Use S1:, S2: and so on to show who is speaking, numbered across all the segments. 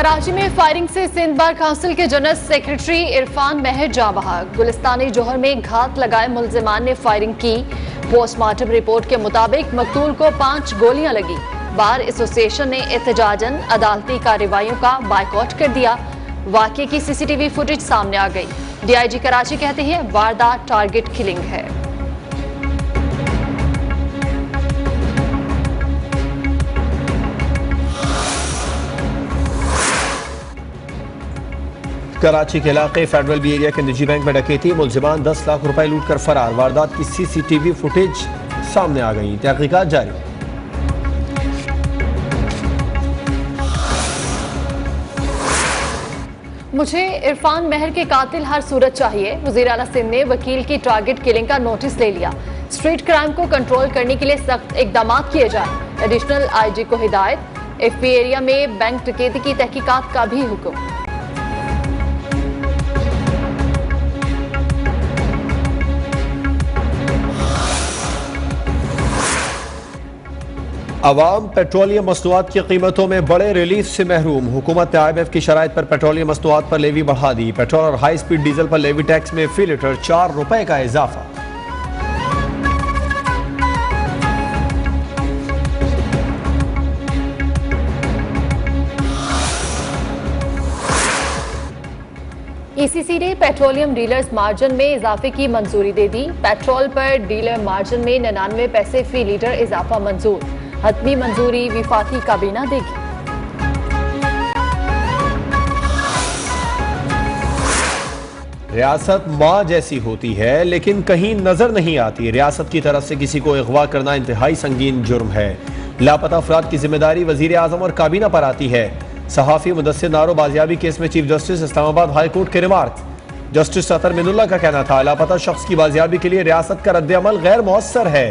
S1: कराची में फायरिंग से Sindh bar council के जनरल सेक्रेटरी इरफान महर जाँ बहक। गुलिस्तानी जोहर में घात लगाए मुलजिमान ने फायरिंग की। पोस्टमार्टम रिपोर्ट के मुताबिक मकतूल को 5 गोलियां लगी। बार एसोसिएशन ने एहतजाजन अदालती कार्रवाइयों का बायकॉट कर दिया। वाकये की सीसीटीवी फुटेज सामने आ गई। डीआईजी कराची कहते हैं वारदात टारगेट किलिंग है।
S2: कराची के इलाके फेडरल बी एरिया के निजी बैंक में डकैती, मुलजिमान 10 लाख रुपए लूट कर फरार। वारदात की सीसीटीवी फुटेज सामने आ गई। तहकीकात जारी।
S1: मुझे इरफान महर के कातिल हर सूरत चाहिए। वज़ीर आला सिंध ने वकील की टारगेट किलिंग का नोटिस ले लिया। स्ट्रीट क्राइम को कंट्रोल करने के लिए सख्त इकदाम किए जाए। एडिशनल आईजी को हिदायत। एफपी एरिया में बैंक डकैती की तहकीकात का भी हुक्म।
S2: अवाम पेट्रोलियम मसनूआत की कीमतों में बड़े रिलीफ से महरूम। हुकूमत ने IMF की शराइत पर पेट्रोलियम मसनूआत पर लेवी बढ़ा दी। पेट्रोल और हाई स्पीड डीजल पर लेवी टैक्स में फी लीटर 4 रुपए का इजाफा।
S1: ECC ने पेट्रोलियम डीलर्स मार्जिन में इजाफे की मंजूरी दे दी। पेट्रोल पर डीलर मार्जिन में 99 पैसे फी लीटर इजाफा मंजूर। हतमी मंजूरी विफाकी काबीना देगी।
S2: रियासत माँ जैसी होती है लेकिन कहीं नजर नहीं आती। रियासत की तरफ से किसी को अगवा करना इंतहाई संगीन जुर्म है। लापता अफराद की जिम्मेदारी वजीर आजम और काबीना पर आती है। सहाफी मुदस्सिर नारो बाजियाबी केस में chief justice Islamabad high court के रिमार्क। जस्टिस अतर मिनुल्लाह का कहना था लापता शख्स की बाजियाबी के लिए रियासत का रद्द-ए-अमल गैर मौसर है।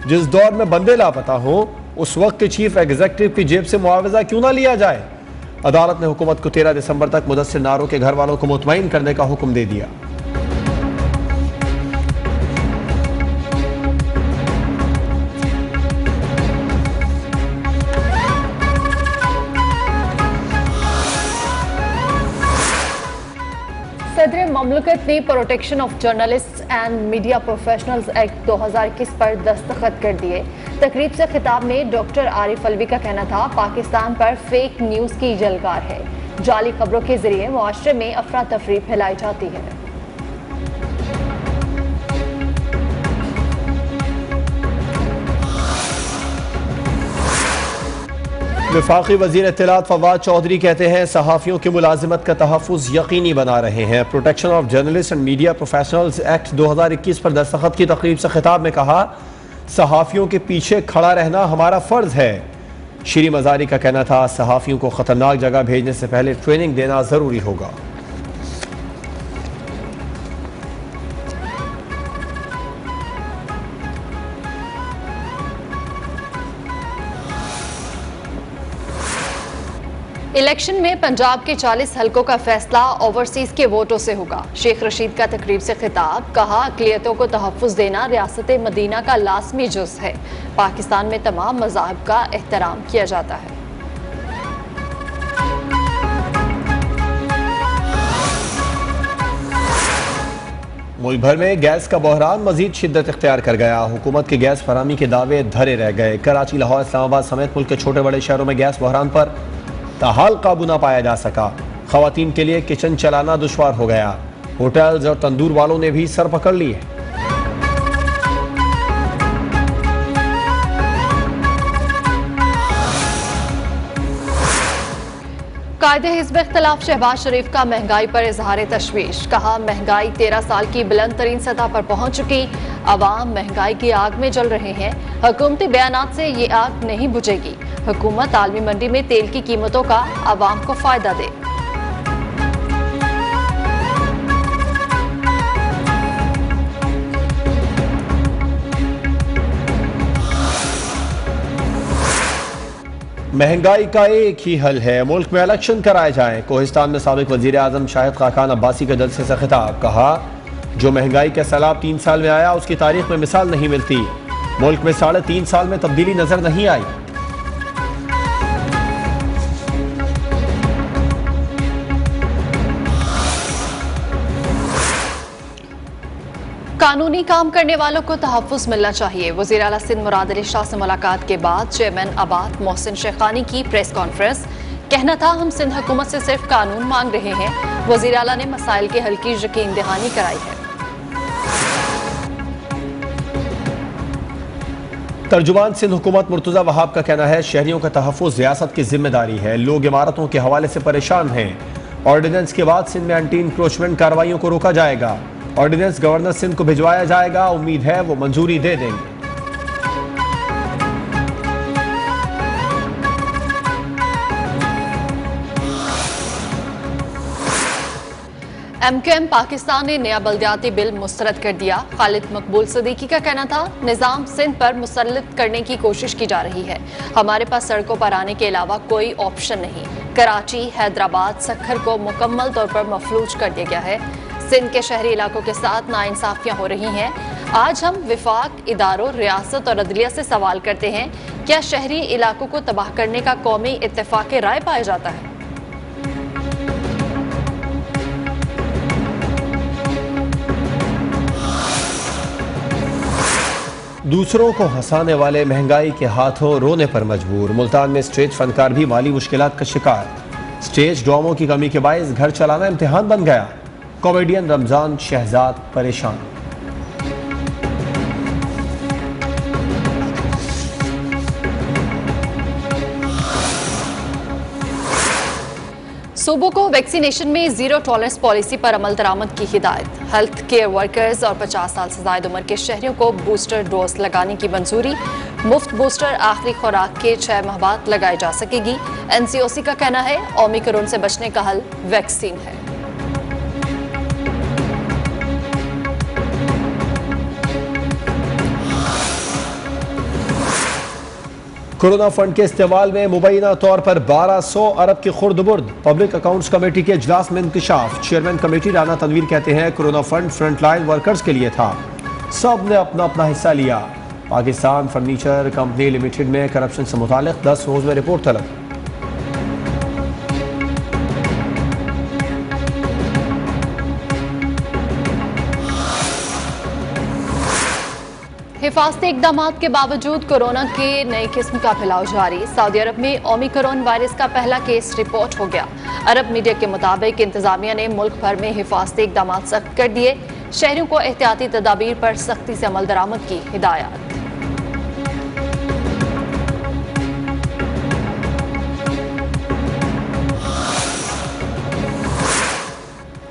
S2: जिस दौर में बंदे लापता हो उस वक्त के चीफ एग्जीक्यूटिव की जेब से मुआवजा क्यों ना लिया जाए। अदालत ने हुकूमत को 13 दिसंबर तक मुदस्सिर नारो के घर वालों को मुतमईन करने का हुक्म दे दिया।
S1: सदर ममलकत ने protection of journalist and media professionals act 2021 पर दस्तखत कर दिए। तकरीब से खिताब में डॉक्टर आरिफ अलवी का कहना था पाकिस्तान पर फेक न्यूज़ की जलगार है। जाली खबरों के जरिए मुआशरे में अफरा तफरी फैलाई जाती है।
S2: वफाकी वजीर इत्तलात फवाद चौधरी कहते हैं सहाफ़ियों की मुलाजिमत का तहफ़्फ़ुज़ यकीनी बना रहे हैं। Protection of journalist and media professionals act 2021 पर दस्तखत की तकरीब से खिताब में कहा सहाफ़ियों के पीछे खड़ा रहना हमारा फ़र्ज़ है। श्री मज़ारी का कहना था सहाफ़ियों को ख़तरनाक जगह भेजने से पहले ट्रेनिंग देना ज़रूरी होगा।
S1: इलेक्शन में पंजाब के 40 हलकों का फैसला ओवरसीज के वोटों से होगा। शेख रशीद का तकरीब से खिताब, कहा अक़लियतों को तहफ़्फ़ुज़ देना रियासत मदीना का लाज़मी जुज़ है। पाकिस्तान में तमाम मज़ाहब का एहतराम किया जाता है।
S2: मुल्क भर में गैस का बहरान मजीद शिद्दत इख्तियार कर गया। हुकूमत के गैस फराहमी के दावे धरे रह गए। कराची, लाहौर, इस्लामाबाद समेत मुल्क के छोटे बड़े शहरों में गैस बहरान पर ताहाल काबू ना पाया जा सका। खवातीन के लिए किचन चलाना दुश्वार हो गया। होटल्स और तंदूर वालों ने भी सर पकड़ लिए।
S1: कायदे हिज़्ब इख्तिलाफ शहबाज शरीफ का महंगाई पर इजहार तशवीश, कहा महंगाई 13 साल की बुलंद तरीन सतह पर पहुंच चुकी। अवाम महंगाई की आग में जल रहे हैं। हुकूमती बयानात से ये आग नहीं बुझेगी। हुकूमत आलमी मंडी में तेल की कीमतों का अवाम को फायदा दे।
S2: महंगाई का एक ही हल है, मुल्क में इलेक्शन कराए जाएं। कोहिस्तान में साबिक वजीर आजम शाहिद खाकान अब्बासी के जलसे से खिताब, कहा जो महंगाई का सैलाब 3 साल में आया उसकी तारीख में मिसाल नहीं मिलती। मुल्क में 3.5 साल में तब्दीली नजर नहीं आई।
S1: कानूनी काम करने वालों को तहफ़्फ़ुज़ मिलना चाहिए। वज़ीर आला सिंध मुराद अली शाह से मुलाकात के बाद चेयरमैन आबाद मोहसिन शेखानी की प्रेस कॉन्फ्रेंस। कहना था, हम सिंध हुकूमत से सिर्फ कानून मांग रहे हैं। वज़ीर आला ने मसाइल के हल की यकीन दहानी कराई है।
S2: तर्जुमान सिंध हुकूमत मुर्तज़ा वहाब का कहना है, शहरियों का तहफ़्फ़ुज़ रियासत की जिम्मेदारी है। लोग इमारतों के हवाले से परेशान हैं। ऑर्डिनेंस के बाद सिंध में एंटी इंक्रोचमेंट कार्रवाइयों को रोका जाएगा। ऑर्डिनेंस गवर्नर सिंध को भिजवाया जाएगा। उम्मीद है वो मंजूरी दे देंगे।
S1: MQM पाकिस्तान ने नया बल्दियाती बिल मुस्तरद कर दिया। खालिद मकबूल सदीकी का कहना था, निज़ाम सिंध पर मुसल्लत करने की कोशिश की जा रही है। हमारे पास सड़कों पर आने के अलावा कोई ऑप्शन नहीं। कराची, हैदराबाद, सक्खर को मुकम्मल तौर पर मफलूज कर दिया गया है। सिंध के शहरी इलाकों के साथ नाइंसाफियां हो रही हैं। आज हम विफाक, इदारों, रियासत और अदलिया से सवाल करते हैं, क्या शहरी इलाकों को तबाह करने का कौमी इत्तेफाक राय पाया जाता है?
S2: दूसरों को हंसाने वाले महंगाई के हाथों रोने पर मजबूर। मुल्तान में स्टेज फनकार भी माली मुश्किलात का शिकार। स्टेज ड्रामों की कमी के बायस घर चलाना इम्तिहान बन गया। कॉमेडियन रमजान शहजाद परेशान।
S1: सूबों को वैक्सीनेशन में जीरो टॉलरेंस पॉलिसी पर अमल दरामद की हिदायत। हेल्थ केयर वर्कर्स और 50 साल से ज्यादा उम्र के शहरियों को बूस्टर डोज लगाने की मंजूरी। मुफ्त बूस्टर आखिरी खुराक के 6 माह बाद लगाई जा सकेगी। NCOC का कहना है, ओमिक्रॉन से बचने का हल वैक्सीन है।
S2: कोरोना फंड के इस्तेमाल में मुबैना तौर पर 1200 अरब की खुर्द-बुर्द। पब्लिक अकाउंट्स कमेटी के इजलास में इंकशाफ। चेयरमैन कमेटी राना तनवीर कहते हैं, कोरोना फंड फ्रंटलाइन वर्कर्स के लिए था। सब ने अपना अपना हिस्सा लिया। पाकिस्तान फर्नीचर कंपनी लिमिटेड में करप्शन से मुतालिक 10 रोज में रिपोर्ट तलब।
S1: हिफाजती इक़दामात के बावजूद कोरोना के नई किस्म का फैलाव जारी। सऊदी अरब में ओमिक्रॉन वायरस का पहला केस रिपोर्ट हो गया। अरब मीडिया के मुताबिक इंतजामिया ने मुल्क भर में हिफाजती इक़दामात सख्त कर दिए। शहरियों को एहतियाती तदाबीर पर सख्ती से अमल दरामद की हिदायत।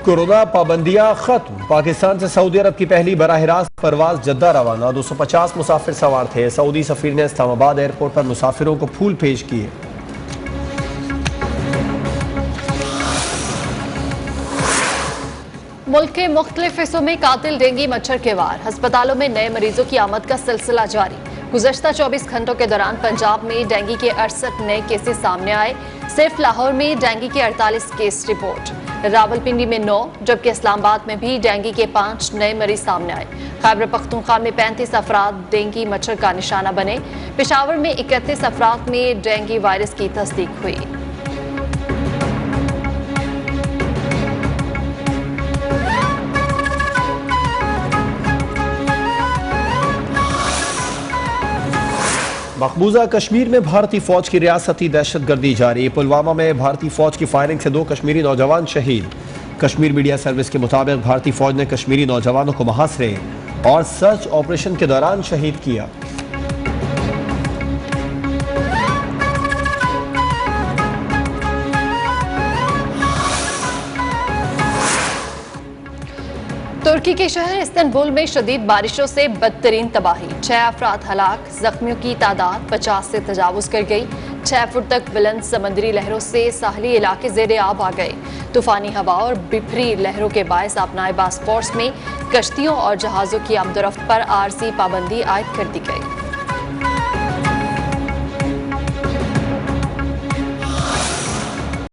S2: कोरोना पाबंदियां खत्म। पाकिस्तान से सऊदी अरब की पहली बराह रास्त परवाज जद्दा रवाना। 250 मुसाफिर सवार थे। सऊदी सफीर ने इस्लामाबाद एयरपोर्ट पर मुसाफिरों को फूल पेश किए।
S1: मुल्क के मुख्तलिफ हिस्सों में कातिल डेंगू मच्छर के वार। अस्पतालों में नए मरीजों की आमद का सिलसिला जारी। गुज़श्ता 24 घंटों के दौरान पंजाब में डेंगू के 68 नए केसेस सामने आए। सिर्फ लाहौर में डेंगू के 48 केस रिपोर्ट। रावलपिंडी में 9, जबकि इस्लामाबाद में भी डेंगू के 5 नए मरीज सामने आए। खैबर पख्तूनख्वा में 35 अफराद डेंगू मच्छर का निशाना बने। पेशावर में 31 अफराद में डेंगू वायरस की तस्दीक हुई।
S2: मकबूजा कश्मीर में भारतीय फौज की रियासती दहशतगर्दी जारी। पुलवामा में भारतीय फौज की फायरिंग से 2 कश्मीरी नौजवान शहीद। कश्मीर मीडिया सर्विस के मुताबिक भारतीय फौज ने कश्मीरी नौजवानों को मुहासरे और सर्च ऑपरेशन के दौरान शहीद किया।
S1: तुर्की के शहर इस्तांबुल में शदीद बारिशों से बदतरीन तबाही। 6 अफराद हलाक। जख्मियों की तादाद 50 से तजावुज कर गई। 6 फुट तक बुलंद समंदरी लहरों से साहली इलाके ज़ेरे आब आ गए। तूफानी हवा और बिफरी लहरों के बायस अपनाए बास्पोर्ट्स में कश्तियों और जहाज़ों की आमदोरफ्त पर आरजी पाबंदी आयद कर दी गई।